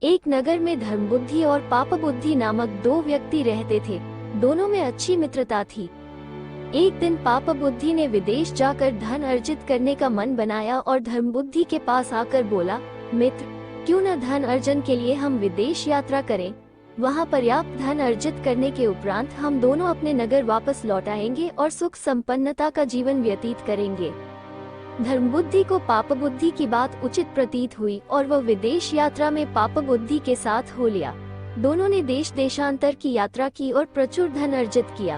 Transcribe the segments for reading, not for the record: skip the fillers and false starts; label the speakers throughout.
Speaker 1: एक नगर में धर्मबुद्धि और पापबुद्धि नामक दो व्यक्ति रहते थे। दोनों में अच्छी मित्रता थी। एक दिन पापबुद्धि ने विदेश जाकर धन अर्जित करने का मन बनाया और धर्मबुद्धि के पास आकर बोला, मित्र, क्यों न धन अर्जन के लिए हम विदेश यात्रा करें। वहाँ पर्याप्त धन अर्जित करने के उपरांत हम दोनों अपने नगर वापस लौट आएंगे और सुख संपन्नता का जीवन व्यतीत करेंगे। धर्मबुद्धि को पापबुद्धि की बात उचित प्रतीत हुई और वह विदेश यात्रा में पापबुद्धि के साथ हो लिया। दोनों ने देश देशांतर की यात्रा की और प्रचुर धन अर्जित किया।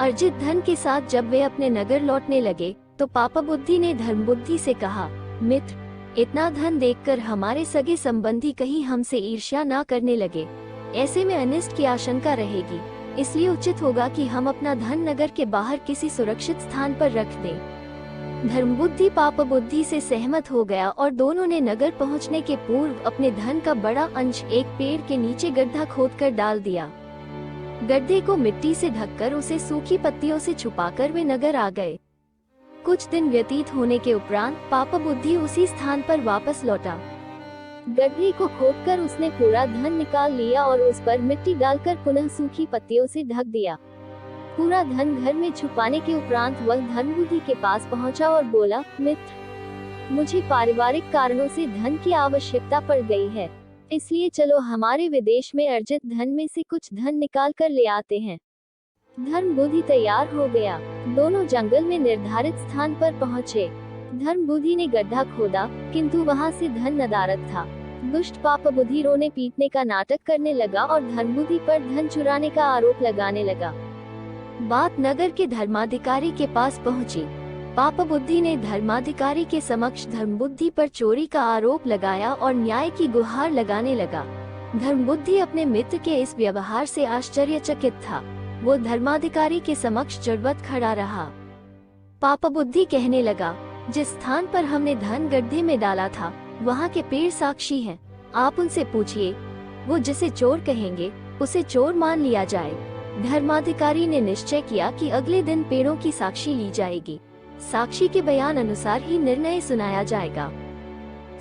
Speaker 1: अर्जित धन के साथ जब वे अपने नगर लौटने लगे तो पापबुद्धि ने धर्मबुद्धि से कहा, मित्र, इतना धन देखकर हमारे सगे संबंधी कहीं हमसे ईर्ष्या न करने लगे। ऐसे में अनिष्ट की आशंका रहेगी, इसलिए उचित होगा कि हम अपना धन नगर के बाहर किसी सुरक्षित स्थान पर रख दें। धर्मबुद्धि पापबुद्धि से सहमत हो गया और दोनों ने नगर पहुंचने के पूर्व अपने धन का बड़ा अंश एक पेड़ के नीचे गड्ढा खोदकर डाल दिया। गड्ढे को मिट्टी से ढककर उसे सूखी पत्तियों से छुपाकर वे नगर आ गए। कुछ दिन व्यतीत होने के उपरांत पापबुद्धि उसी स्थान पर वापस लौटा। गड्ढे को खोदकर उसने पूरा धन निकाल लिया और उस पर मिट्टी डालकर पुनः सूखी पत्तियों से ढक दिया। पूरा धन घर में छुपाने के उपरांत वह धर्मबुद्धि के पास पहुंचा और बोला, मित्र, मुझे पारिवारिक कारणों से धन की आवश्यकता पड़ गई है, इसलिए चलो हमारे विदेश में अर्जित धन में से कुछ धन निकाल कर ले आते हैं। धर्मबुद्धि तैयार हो गया। दोनों जंगल में निर्धारित स्थान पर पहुँचे। धर्मबुद्धि ने गड्ढा खोदा, किंतु वहाँ से धन नदारद था। दुष्ट पापबुद्धि रोने पीटने का नाटक करने लगा और धर्मबुद्धि पर धन चुराने का आरोप लगाने लगा। बात नगर के धर्माधिकारी के पास पहुंची। पापबुद्धि ने धर्माधिकारी के समक्ष धर्मबुद्धि पर चोरी का आरोप लगाया और न्याय की गुहार लगाने लगा। धर्मबुद्धि अपने मित्र के इस व्यवहार से आश्चर्यचकित था। वो धर्माधिकारी के समक्ष जड़वत खड़ा रहा। पापबुद्धि कहने लगा, जिस स्थान पर हमने धन गड्ढे में डाला था वहाँ के पेड़ साक्षी हैं। आप उनसे पूछिए, वो जिसे चोर कहेंगे उसे चोर मान लिया जाए। धर्माधिकारी ने निश्चय किया कि अगले दिन पेड़ों की साक्षी ली जाएगी। साक्षी के बयान अनुसार ही निर्णय सुनाया जाएगा।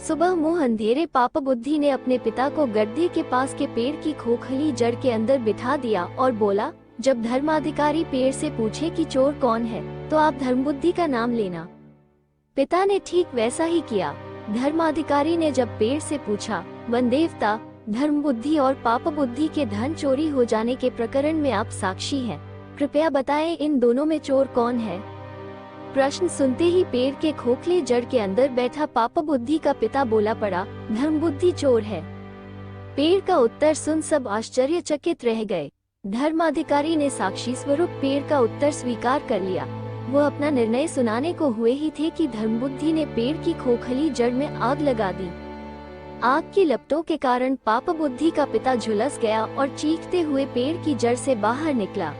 Speaker 1: सुबह मुंह अंधेरे पापबुद्धि ने अपने पिता को गड्ढे के पास के पेड़ की खोखली जड़ के अंदर बिठा दिया और बोला, जब धर्माधिकारी पेड़ से पूछे कि चोर कौन है तो आप धर्मबुद्धि का नाम लेना। पिता ने ठीक वैसा ही किया। धर्माधिकारी ने जब पेड़ से पूछा, वनदेवता, धर्मबुद्धि और पापबुद्धि के धन चोरी हो जाने के प्रकरण में आप साक्षी हैं, कृपया बताएं इन दोनों में चोर कौन है। प्रश्न सुनते ही पेड़ के खोखले जड़ के अंदर बैठा पापबुद्धि का पिता बोला पड़ा, धर्मबुद्धि चोर है। पेड़ का उत्तर सुन सब आश्चर्यचकित रह गए। धर्माधिकारी ने साक्षी स्वरूप पेड़ का उत्तर स्वीकार कर लिया। वो अपना निर्णय सुनाने को हुए ही थे कि धर्मबुद्धि ने पेड़ की खोखली जड़ में आग लगा दी। आग की लपटों के कारण पापबुद्धि का पिता झुलस गया और चीखते हुए पेड़ की जड़ से बाहर निकला।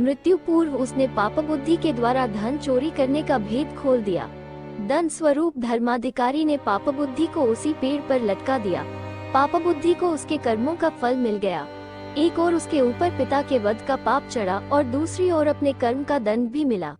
Speaker 1: मृत्यु पूर्व उसने पापबुद्धि के द्वारा धन चोरी करने का भेद खोल दिया। दंड स्वरूप धर्माधिकारी ने पापबुद्धि को उसी पेड़ पर लटका दिया। पापबुद्धि को उसके कर्मों का फल मिल गया। एक ओर उसके ऊपर पिता के वध का पाप चढ़ा और दूसरी ओर अपने कर्म का दंड भी मिला।